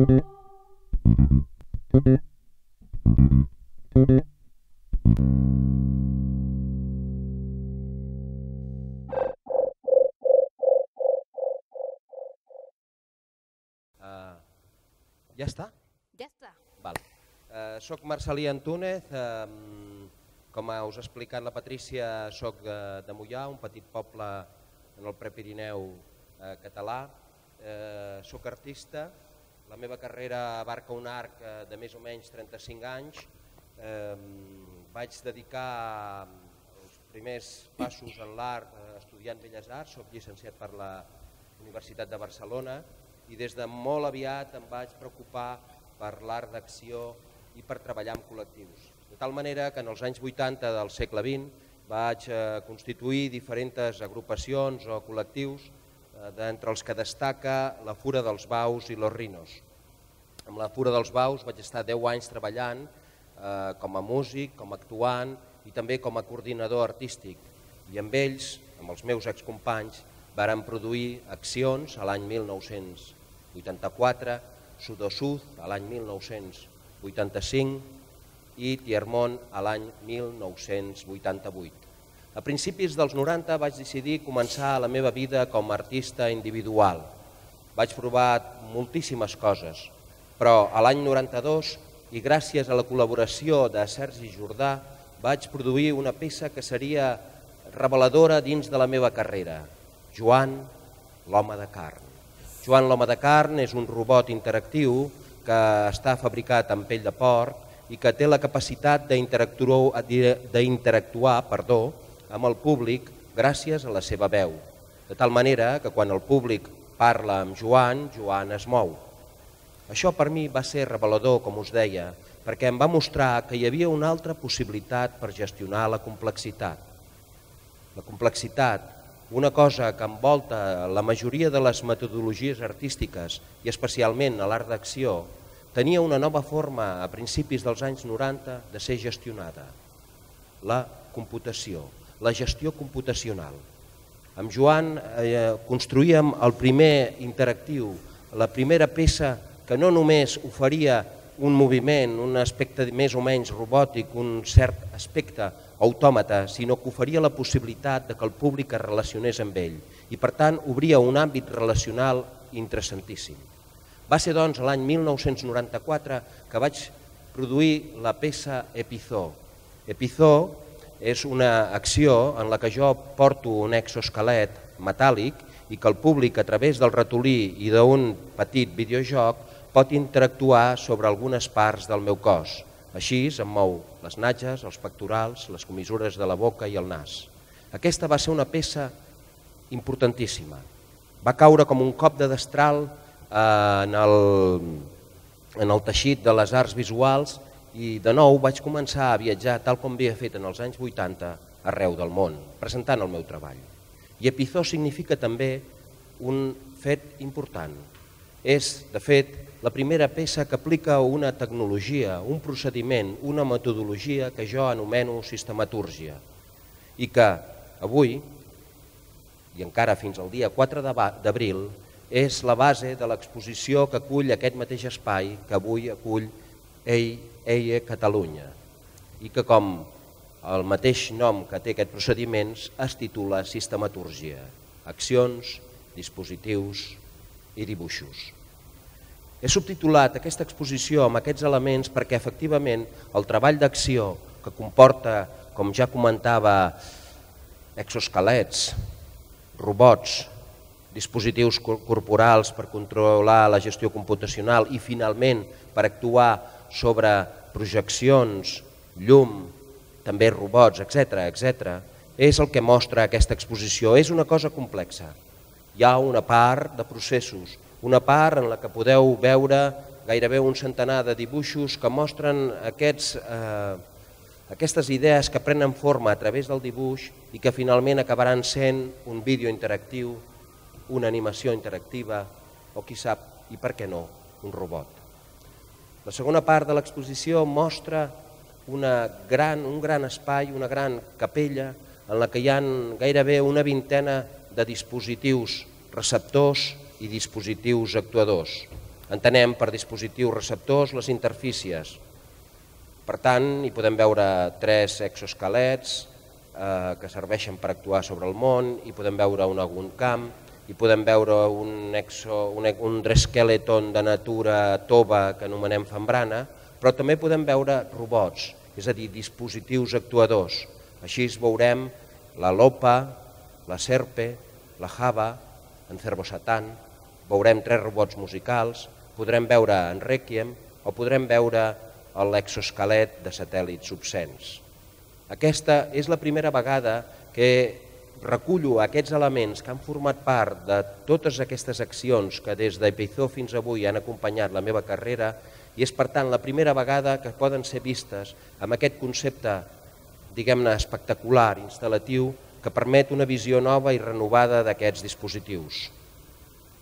Ja està? Ja està. Soc Marcelí Antúnez, com us ha explicat la Patrícia, soc de Moià, un petit poble en el Prepirineu català. Soc artista, la meva carrera abarca un arc de més o menys 35 anys. Vaig dedicar els primers passos en l'art estudiant Belles Arts, soc llicenciat per la Universitat de Barcelona i des de molt aviat em vaig preocupar per l'art d'acció i per treballar amb col·lectius. De tal manera que en els anys 80 del segle XX vaig constituir diferents agrupacions o col·lectius, d'entre els que destaca la Fura dels Baus i Los Rinos. Amb la Fura dels Baus vaig estar 10 anys treballant com a músic, com a actuant i també com a coordinador artístic. I amb ells, amb els meus excompanys, vàrem produir Accions a l'any 1984, Sudosud a l'any 1985 i Tiermont a l'any 1988. A principis dels 90 vaig decidir començar la meva vida com a artista individual. Vaig provar moltíssimes coses, però a l'any 92, i gràcies a la col·laboració de Sergi Jordà, vaig produir una peça que seria reveladora dins de la meva carrera, Joan, l'home de carn. Joan, l'home de carn és un robot interactiu que està fabricat amb pell de porc i que té la capacitat d'interactuar amb el públic gràcies a la seva veu, de tal manera que quan el públic parla amb Joan, Joan es mou. Això per mi va ser revelador, com us deia, perquè em va mostrar que hi havia una altra possibilitat per gestionar la complexitat. La complexitat, una cosa que envolta la majoria de les metodologies artístiques i especialment a l'art d'acció, tenia una nova forma a principis dels anys 90 de ser gestionada, la computació. La gestió computacional. Amb Joan construíem el primer interactiu, la primera peça que no només oferia un moviment, un aspecte més o menys robòtic, un cert aspecte autòmata, sinó que oferia la possibilitat que el públic es relacionés amb ell i per tant obria un àmbit relacional interessantíssim. Va ser doncs l'any 1994 que vaig produir la peça Epizó. Epizó és una acció en la que jo porto un exoesquelet metàl·lic i que el públic a través del ratolí i d'un petit videojoc pot interactuar sobre algunes parts del meu cos. Així em mou les natges, els pectorals, les comissures de la boca i el nas. Aquesta va ser una peça importantíssima. Va caure com un cop de destral en el teixit de les arts visuals i de nou vaig començar a viatjar, tal com havia fet en els anys 80, arreu del món, presentant el meu treball. I Epizó significa també un fet important. És, de fet, la primera peça que aplica una tecnologia, un procediment, una metodologia que jo anomeno sistematúrgia i que avui, i encara fins al dia 4 d'abril, és la base de l'exposició que acull aquest mateix espai que avui acull EIE Catalunya i que, com el mateix nom que té aquest procediment, es titula Sistematúrgia, accions, dispositius i dibuixos. He subtitulat aquesta exposició amb aquests elements perquè efectivament el treball d'acció que comporta, com ja comentava, exoesquelets, robots, dispositius corporals per controlar la gestió computacional i finalment per actuar sobre projeccions, llum, també robots, etc., és el que mostra aquesta exposició. És una cosa complexa. Hi ha una part de processos, una part en la que podeu veure gairebé un centenar de dibuixos que mostren aquestes idees que prenen forma a través del dibuix i que finalment acabaran sent un vídeo interactiu, una animació interactiva o, qui sap, i per què no, un robot. La segona part de l'exposició mostra un gran espai, una gran capella en la que hi ha gairebé una vintena de dispositius receptors i dispositius actuadors. Entenem per dispositius receptors les interfícies. Per tant, hi podem veure 3 exoesquelets que serveixen per actuar sobre el món, hi podem veure un camp, hi podem veure un dresqueleton de natura tova que anomenem fambrana, però també podem veure robots, és a dir, dispositius actuadors. Així veurem la Lopa, la Serpe, la Java, en Cervosatan, veurem 3 robots musicals, podrem veure en Requiem o podrem veure l'exoesquelet de satèl·lits obscens. Aquesta és la primera vegada que recullo aquests elements que han format part de totes aquestes accions que des d'Epizó fins avui han acompanyat la meva carrera i és per tant la primera vegada que poden ser vistes amb aquest concepte, diguem-ne, espectacular, instal·latiu, que permet una visió nova i renovada d'aquests dispositius.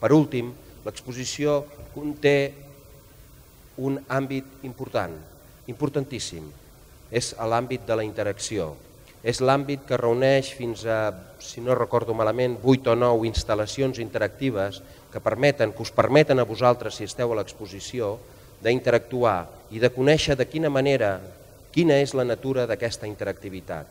Per últim, l'exposició conté un àmbit important, importantíssim, és l'àmbit de la interacció. És l'àmbit que reuneix fins a, si no recordo malament, 8 o 9 instal·lacions interactives que us permeten a vosaltres, si esteu a l'exposició, d'interactuar i de conèixer de quina manera, quina és la natura d'aquesta interactivitat.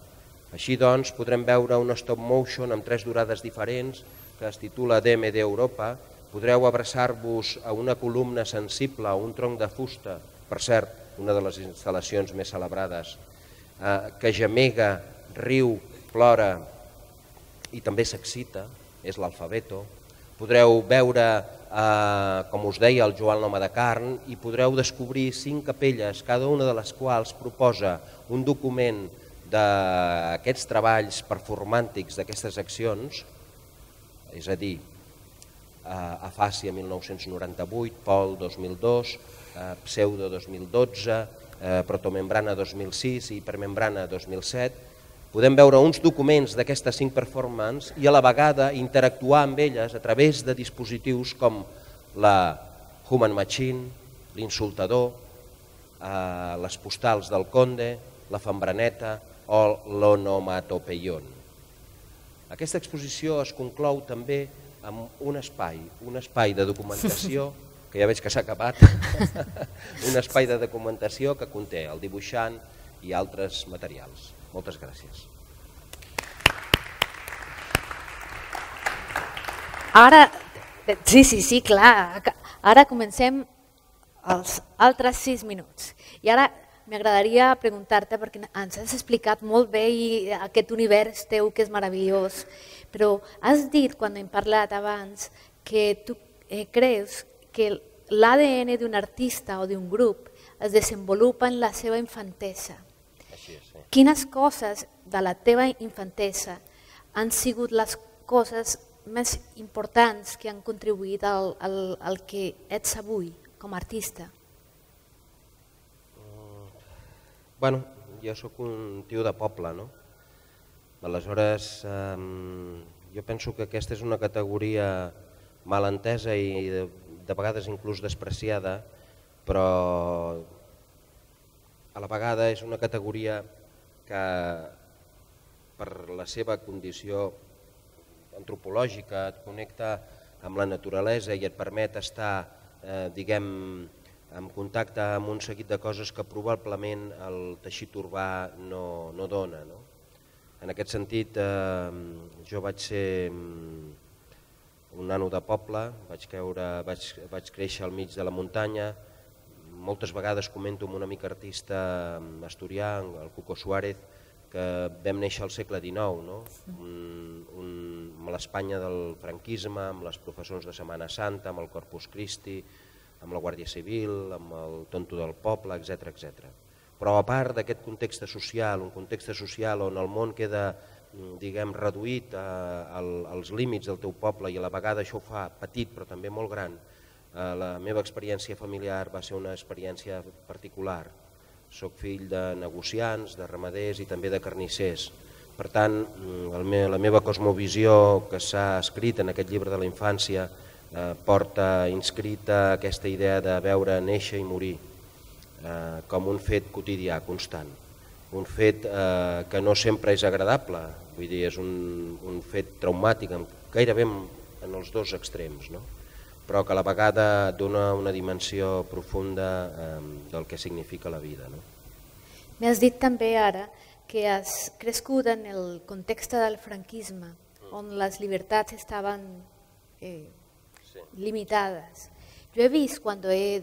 Així doncs, podrem veure un stop motion amb 3 durades diferents que es titula DMD Europa. Podreu abraçar-vos a una columna sensible o un tronc de fusta, per cert, una de les instal·lacions més celebrades, que gemega, riu, plora i també s'excita, és l'Alfabeto. Podreu veure, com us deia, el Joan l'home de carn i podreu descobrir 5 capelles, cada una de les quals proposa un document d'aquests treballs performàntics d'aquestes accions, és a dir, Afàsia 1998, Pol 2002, Pseudo 2012, Protomembrana 2006 i Hipermembrana 2007, podem veure uns documents d'aquestes 5 performances i a la vegada interactuar amb elles a través de dispositius com la Human Machine, l'insultador, les postals del Conde, la Fambraneta o l'Onomatopeion. Aquesta exposició es conclou també amb un espai de documentació, que ja veig que s'ha acabat, un espai de documentació que conté el dibuixant i altres materials. Moltes gràcies. Ara, sí, clar, ara comencem els altres 6 minuts. I ara m'agradaria preguntar-te, perquè ens has explicat molt bé aquest univers teu que és meravellós, però has dit, quan hem parlat abans, que tu creus que l'ADN d'un artista o d'un grup es desenvolupa en la seva infantesa. Quines coses de la teva infantesa han sigut les coses més importants que han contribuït al que ets avui com a artista? Bueno, jo sóc un tio de poble, no? Aleshores, jo penso que aquesta és una categoria mal entesa i de vegades inclús despreciada, però a la vegada és una categoria que per la seva condició antropològica et connecta amb la naturalesa i et permet estar, diguem, en contacte amb un seguit de coses que probablement el teixit urbà no dona. En aquest sentit, jo vaig ser un nano de poble, vaig créixer al mig de la muntanya, moltes vegades comento amb un amic artista asturià, el Cuco Suárez, que vam néixer al segle XIX, amb l'Espanya del franquisme, amb les professors de Setmana Santa, amb el Corpus Christi, amb la Guàrdia Civil, amb el tonto del poble, etc. Però a part d'aquest context social, un context social on el món queda, diguem, reduït als límits del teu poble i a la vegada això ho fa petit però també molt gran, la meva experiència familiar va ser una experiència particular. Soc fill de negociants, de ramaders i també de carnissers. Per tant, la meva cosmovisió que s'ha escrit en aquest llibre de la infància porta inscrita aquesta idea de veure néixer i morir com un fet quotidià, constant. Un fet que no sempre és agradable, vull dir, és un fet traumàtic, gairebé en els dos extrems. però que a la vegada dona una dimensió profunda del que significa la vida. M'has dit també ara que has crescut en el context del franquisme, on les llibertats estaven limitades. Jo he vist quan he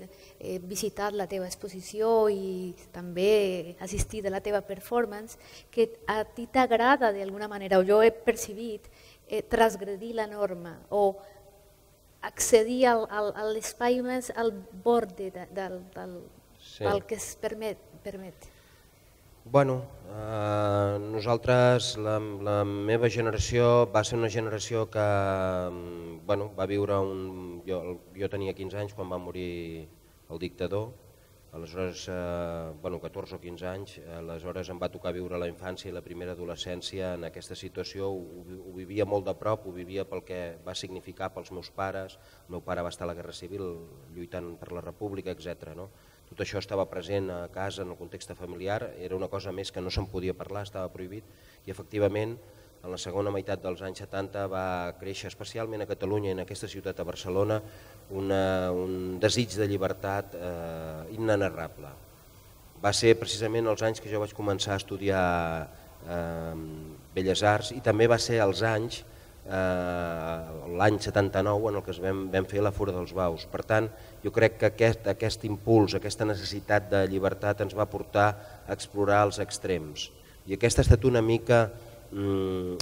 visitat la teva exposició i també assistit a la teva performance que a ti t'agrada d'alguna manera, o jo he percebit, transgredir la norma o accedir a l'espai més al borde del que es permet. Bueno, nosaltres, la meva generació va ser una generació que va viure jo tenia 15 anys quan va morir el dictador, aleshores 14 o 15 anys, aleshores em va tocar viure la infància i la primera adolescència en aquesta situació, ho vivia molt de prop, ho vivia pel que va significar pels meus pares, el meu pare va estar a la Guerra Civil lluitant per la República, etc. Tot això estava present a casa, en el context familiar, era una cosa més que no se'n podia parlar, estava prohibit, i efectivament en la segona meitat dels anys 70 va créixer especialment a Catalunya i en aquesta ciutat, a Barcelona, un desig de llibertat inenarrable. Va ser precisament els anys que jo vaig començar a estudiar Belles Arts i també va ser els anys, l'any 79, en el que vam fer la Fura dels Baus. Per tant, jo crec que aquest impuls, aquesta necessitat de llibertat ens va portar a explorar els extrems. I aquesta ha estat una mica, en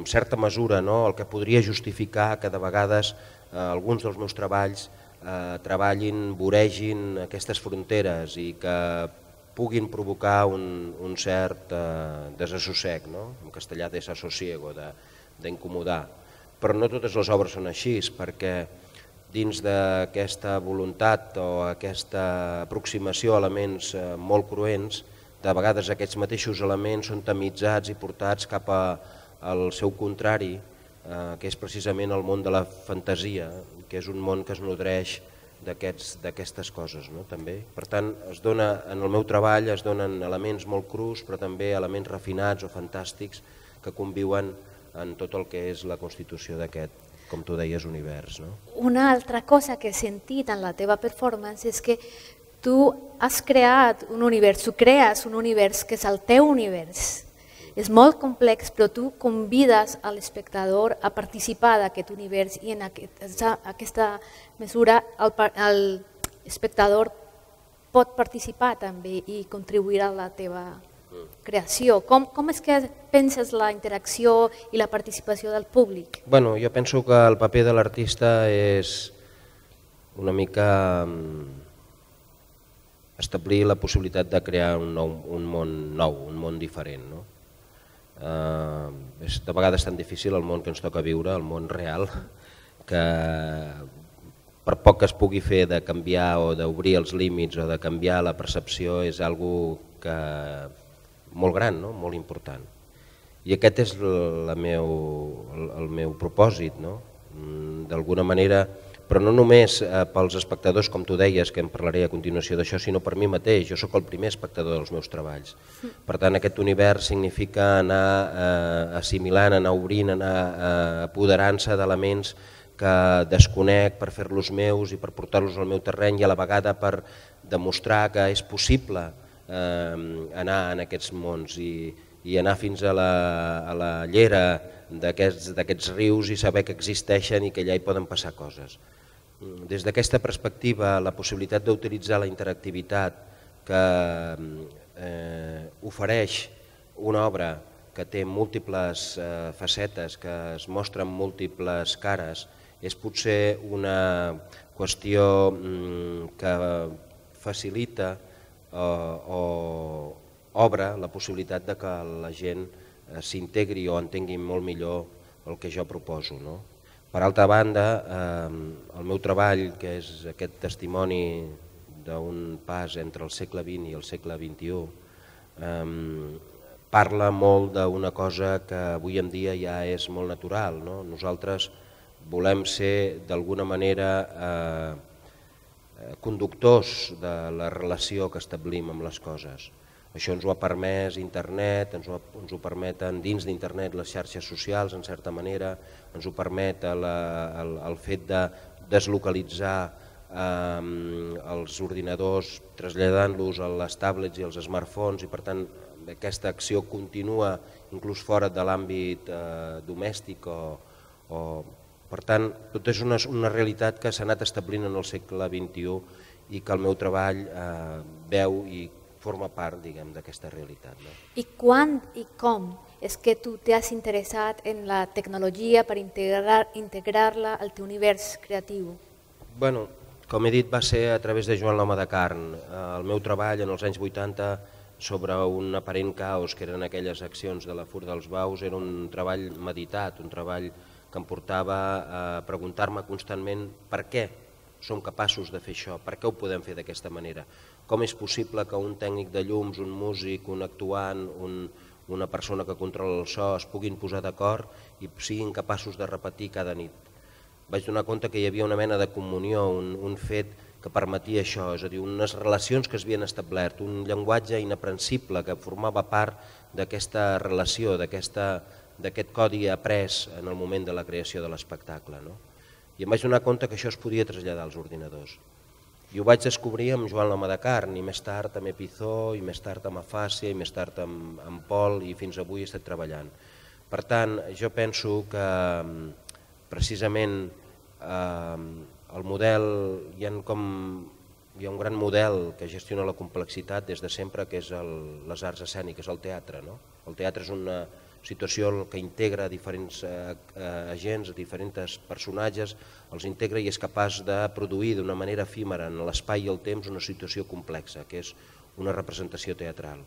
certa mesura, el que podria justificar que de vegades alguns dels meus treballs treballin, voregin aquestes fronteres i que puguin provocar un cert desassossec, en castellà desasosiego, d'incomodar. Però no totes les obres són així, perquè dins d'aquesta voluntat o aquesta aproximació a elements molt cruents, de vegades aquests mateixos elements són tamitzats i portats cap al seu contrari, que és precisament el món de la fantasia, que és un món que es nodreix d'aquestes coses també. Per tant, en el meu treball es donen elements molt crus, però també elements refinats o fantàstics que conviuen en tot el que és la constitució d'aquest, com tu deies, univers. Una altra cosa que he sentit en la teva performance és que tu has creat un univers, tu crees un univers que és el teu univers. És molt complex, però tu convides a l'espectador a participar d'aquest univers i en aquesta mesura l'espectador pot participar també i contribuir a la teva creació. Com és que penses la interacció i la participació del públic? Jo penso que el paper de l'artista és una mica establir la possibilitat de crear un món nou, un món diferent. És de vegades tan difícil el món que ens toca viure, el món real, que per poc que es pugui fer de canviar o d'obrir els límits o de canviar la percepció és algo molt gran, molt important. I aquest és el meu propòsit, d'alguna manera, però no només pels espectadors, com tu deies, que en parlaré a continuació d'això, sinó per mi mateix. Jo sóc el primer espectador dels meus treballs. Per tant, aquest univers significa anar assimilant, anar obrint, anar apoderant-se d'elements que desconec per fer-los meus i per portar-los al meu terreny i a la vegada per demostrar que és possible anar en aquests mons i anar fins a la llera d'aquests rius i saber que existeixen i que allà hi poden passar coses. Des d'aquesta perspectiva, la possibilitat d'utilitzar la interactivitat que ofereix una obra que té múltiples facetes, que es mostren múltiples cares, és potser una qüestió que facilita o obre la possibilitat de que la gent s'integri o entengui molt millor el que jo proposo. Per altra banda, el meu treball, que és aquest testimoni d'un pas entre el segle XX i el segle XXI, parla molt d'una cosa que avui en dia ja és molt natural. Nosaltres volem ser d'alguna manera conductors de la relació que establim amb les coses. Això ens ho ha permès internet, ens ho permeten dins d'internet les xarxes socials, en certa manera, ens ho permet el fet de deslocalitzar els ordinadors, traslladant-los a les tablets i als smartphones, i per tant aquesta acció continua inclús fora de l'àmbit domèstic. Per tant, tot és una realitat que s'ha anat establint en el segle XXI i que el meu treball veu i forma part d'aquesta realitat. I quan i com és que tu t'has interessat en la tecnologia per integrar-la al teu univers creatiu? Bueno, com he dit, va ser a través de Joan l'home de carn. El meu treball en els anys 80 sobre un aparent caos que eren aquelles accions de la Fura dels Baus era un treball meditat, un treball que em portava a preguntar-me constantment per què som capaços de fer això, per què ho podem fer d'aquesta manera. Com és possible que un tècnic de llums, un músic, un actuant, una persona que controla el so es puguin posar d'acord i siguin capaços de repetir cada nit. Vaig donar compte que hi havia una mena de comunió, un fet que permetia això, és a dir, unes relacions que s'havien establert, un llenguatge inaprensible que formava part d'aquesta relació, d'aquest codi après en el moment de la creació de l'espectacle. I em vaig donar compte que això es podia traslladar als ordinadors. I ho vaig descobrir amb Joan l'home de carn, i més tard amb Epizó, i més tard amb Afàsia, i més tard amb Pol, i fins avui he estat treballant. Per tant, jo penso que precisament el model, hi ha un gran model que gestiona la complexitat des de sempre, que és les arts escèniques, el teatre. El teatre és una situació que integra diferents agents, diferents personatges, els integra i és capaç de produir d'una manera efímera en l'espai i el temps una situació complexa, que és una representació teatral.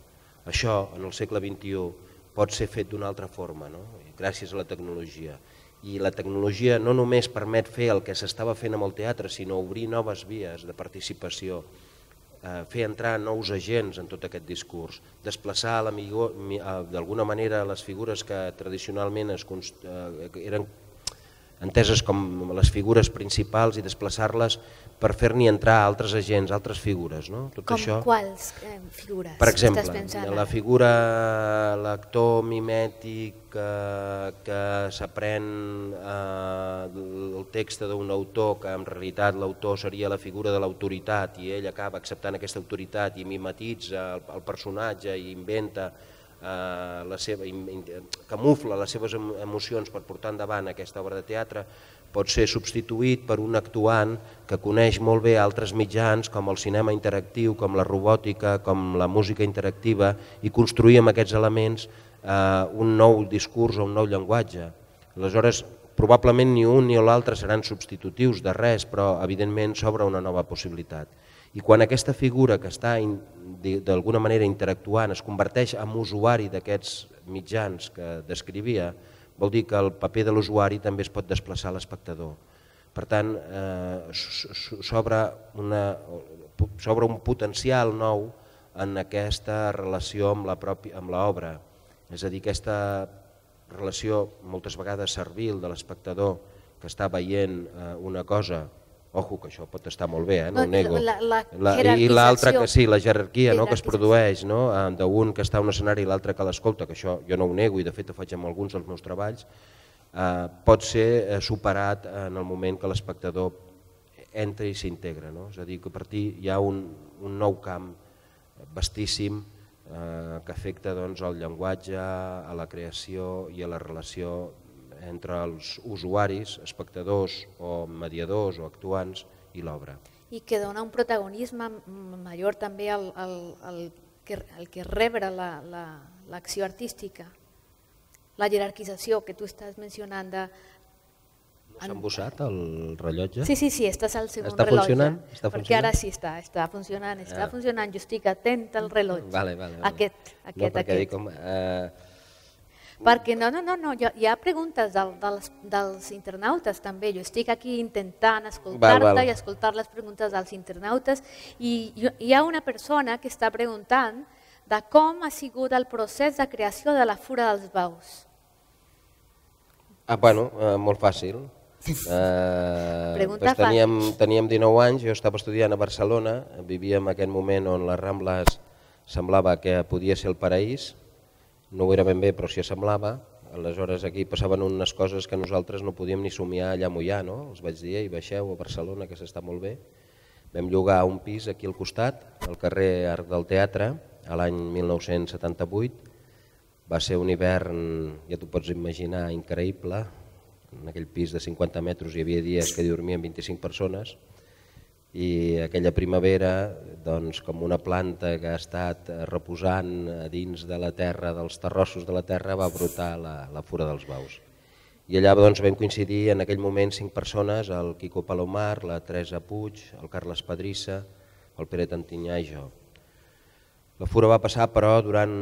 Això, en el segle XXI, pot ser fet d'una altra forma, gràcies a la tecnologia. I la tecnologia no només permet fer el que s'estava fent amb el teatre, sinó obrir noves vies de participació, fer entrar nous agents en tot aquest discurs, desplaçar d'alguna manera les figures que tradicionalment eren enteses com les figures principals i desplaçar-les per fer-n'hi entrar altres agents, altres figures. Com quals figures? Per exemple, la figura, l'actor mimètic que s'aprèn el text d'un autor, que en realitat l'autor seria la figura de l'autoritat i ell acaba acceptant aquesta autoritat i mimetitza el personatge i inventa, camufla les seves emocions per portar endavant aquesta obra de teatre, pot ser substituït per un actuant que coneix molt bé altres mitjans com el cinema interactiu, com la robòtica, com la música interactiva, i construir amb aquests elements un nou discurs o un nou llenguatge. Aleshores, probablement ni un ni l'altre seran substitutius de res, però evidentment s'obre una nova possibilitat. I quan aquesta figura que està d'alguna manera interactuant es converteix en usuari d'aquests mitjans que descrivia, vol dir que el paper de l'usuari també es pot desplaçar a l'espectador. Per tant, s'obre un potencial nou en aquesta relació amb l'obra. És a dir, aquesta relació moltes vegades servil de l'espectador que està veient una cosa, ojo, que això pot estar molt bé, no ho nego, i l'altra que sí, la jerarquia que es produeix d'un que està a un escenari i l'altre que l'escolta, que això jo no ho nego i de fet ho faig amb alguns dels meus treballs, pot ser superat en el moment que l'espectador entra i s'integra. És a dir, que a partir hi ha un nou camp vastíssim que afecta el llenguatge, a la creació i a la relació entre els usuaris, espectadors o mediadors o actuants i l'obra. I que dona un protagonisme major també al que rebre l'acció artística. La jerarquització que tu estàs mencionant de... No s'ha embossat el rellotge? Sí, estàs al segon rellotge. Està funcionant? Perquè ara sí està funcionant, jo estic atent al rellotge. Aquest. Perquè no, hi ha preguntes dels internautes també, jo estic aquí intentant escoltar-te i escoltar les preguntes dels internautes i hi ha una persona que està preguntant de com ha sigut el procés de creació de la Fura dels Baus. Bueno, molt fàcil. Teníem 19 anys, jo estava estudiant a Barcelona, vivia en aquest moment on les Rambles semblava que podia ser el paraís, no ho era ben bé però s'hi assemblava. Aleshores aquí passaven unes coses que nosaltres no podíem ni somiar allà a Moià, no? Els vaig dir, ei, baixeu a Barcelona que s'està molt bé. Vam llogar un pis aquí al costat, al carrer Arc del Teatre, a l'any 1978. Va ser un hivern, ja t'ho pots imaginar, increïble. En aquell pis de 50 metres hi havia dies que hi dormien 25 persones i aquella primavera, doncs, com una planta que ha estat reposant a dins de la terra, dels terrossos de la terra, va brotar la Fura dels Baus. I allà doncs, vam coincidir en aquell moment 5 persones, el Quico Palomar, la Teresa Puig, el Carles Pedrissa, el Pere Tantinyà i jo. La Fura va passar, però, durant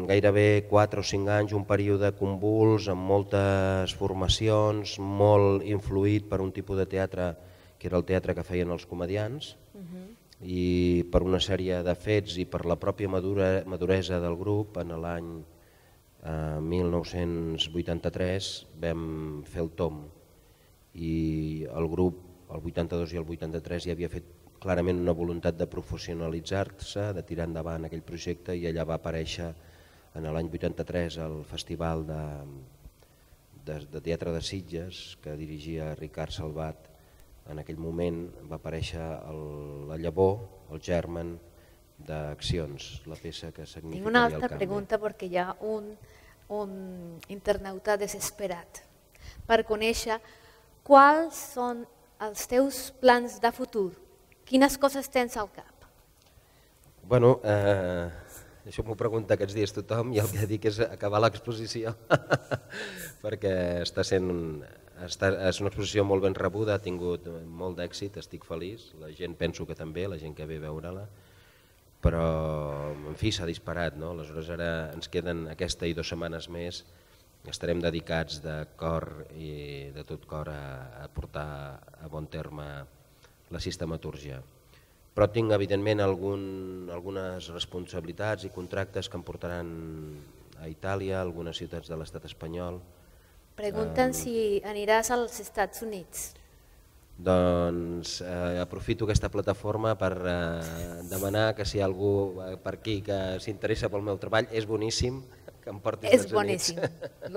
gairebé 4 o 5 anys, un període convuls, amb moltes formacions, molt influït per un tipus de teatre que era el teatre que feien els comedians, i per una sèrie de fets i per la pròpia maduresa del grup, en l'any 1983 vam fer el tom. I el grup, el 82 i el 83, ja havia fet clarament una voluntat de professionalitzar-se, de tirar endavant aquell projecte, i allà va aparèixer en l'any 83 el Festival de Teatre de Sitges, que dirigia Ricard Salvat. En aquell moment va aparèixer la llavor, el germen d'Accions, la peça que significaria el canvi. Tinc una altra pregunta perquè hi ha un internauta desesperat per conèixer quals són els teus plans de futur, quines coses tens al cap. Bueno, això m'ho pregunta aquests dies tothom i el que dic és acabar l'exposició perquè està sent és una exposició molt ben rebuda, ha tingut molt d'èxit, estic feliç, la gent penso que també, la gent que ve a veure-la, però en fi s'ha disparat, no? Aleshores ara ens queden aquesta i 2 setmanes més, estarem dedicats de cor i de tot cor a portar a bon terme la sistematúrgia. Però tinc evidentment algunes responsabilitats i contractes que em portaran a Itàlia, a algunes ciutats de l'estat espanyol. Pregunten si aniràs als Estats Units. Doncs aprofito aquesta plataforma per demanar que si hi ha algú per aquí que s'interessa pel meu treball, és boníssim que em porti als Estats Units. És boníssim,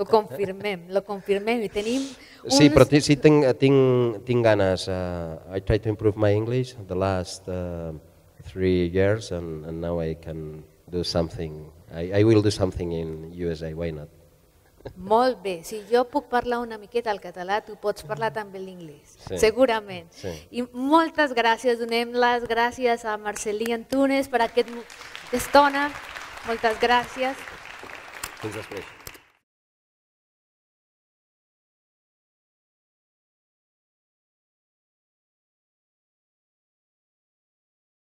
lo confirmem i tenim uns... Sí, però sí tinc ganes. I try to improve my English the last 3 years and now I can do something. I will do something in USA, why not? Molt bé, si jo puc parlar una miqueta al català, tu pots parlar també l'inglès, sí, segurament. Sí. I moltes gràcies, donem les gràcies a Marcel·lí Antunes per aquesta estona. Moltes gràcies. Fins després.